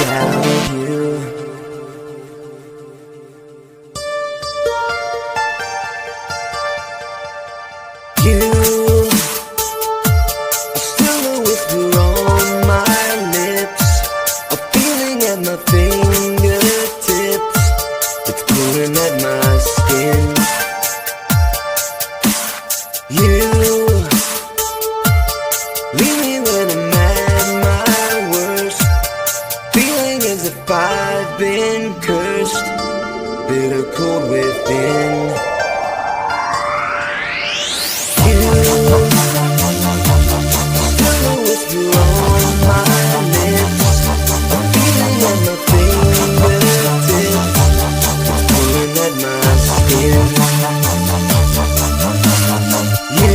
without you. You are still a whisper on my lips, a feeling at my fingertips, it's pulling at my skin. You leave me when I'm at my worst, feeling as if I've been cursed, bitter cold within. You still a whisper on my lips, a feeling at my fingertips, pulling at my skin. You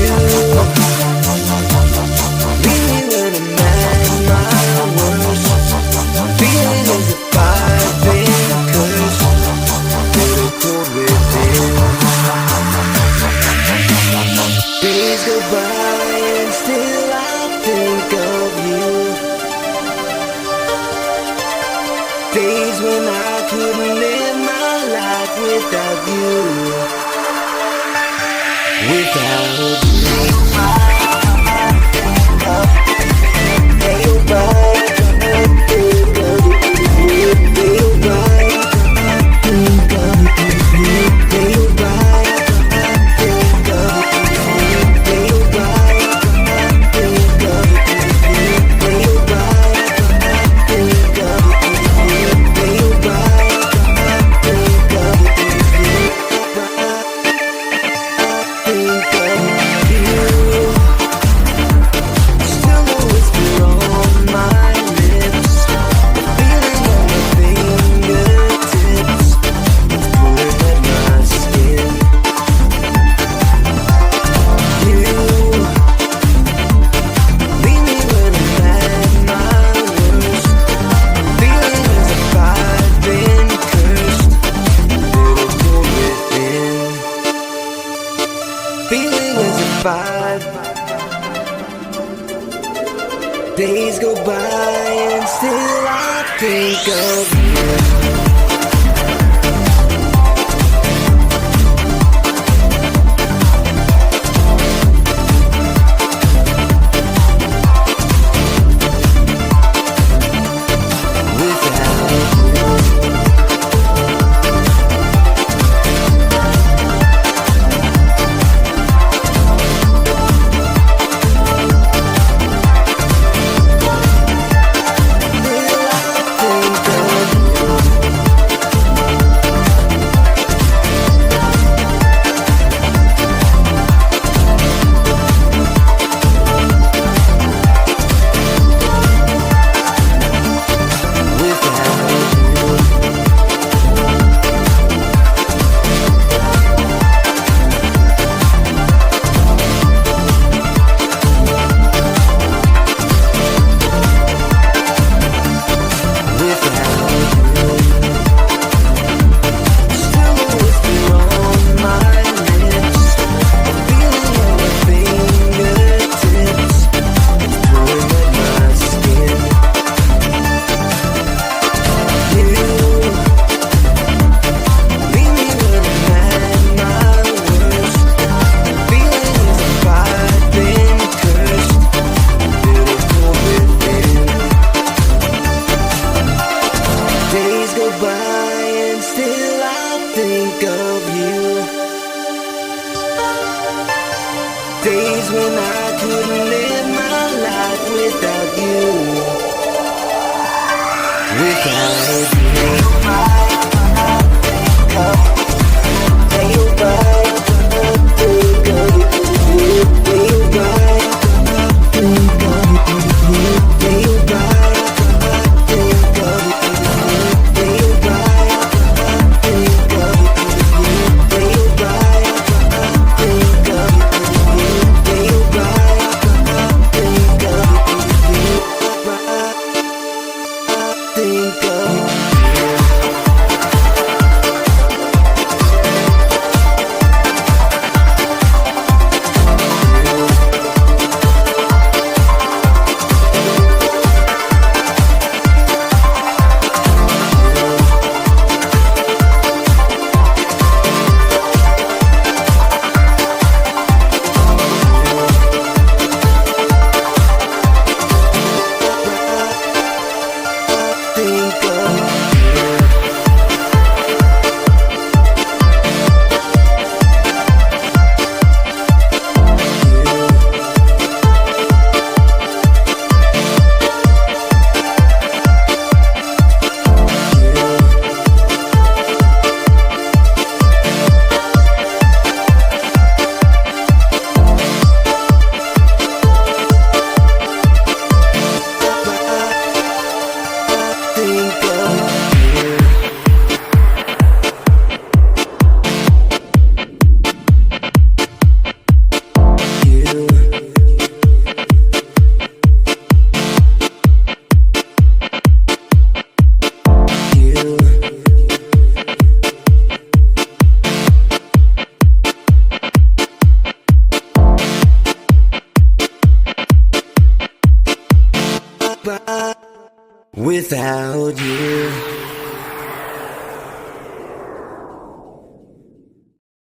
leave me when I'm at my worst, feeling as if I've been cursed, bitter cold within. Days go by and still I think of you. Days when I couldn't live my life without you. Without you. Day go by, think of you. Day go by, think of you. Day go by, think of you. Day go by, think of you. Day go by, think of you. Day go by, think of you. Think of you. Still a whisper on my lips, feeling on my fingertips, it's pulling at my skin. You leave me when I'm at my worst, feeling as if I've been cursed, bitter cold within. Feeling as if days go by and still I think of you. Days when I couldn't live my life without you. Without you. Without you.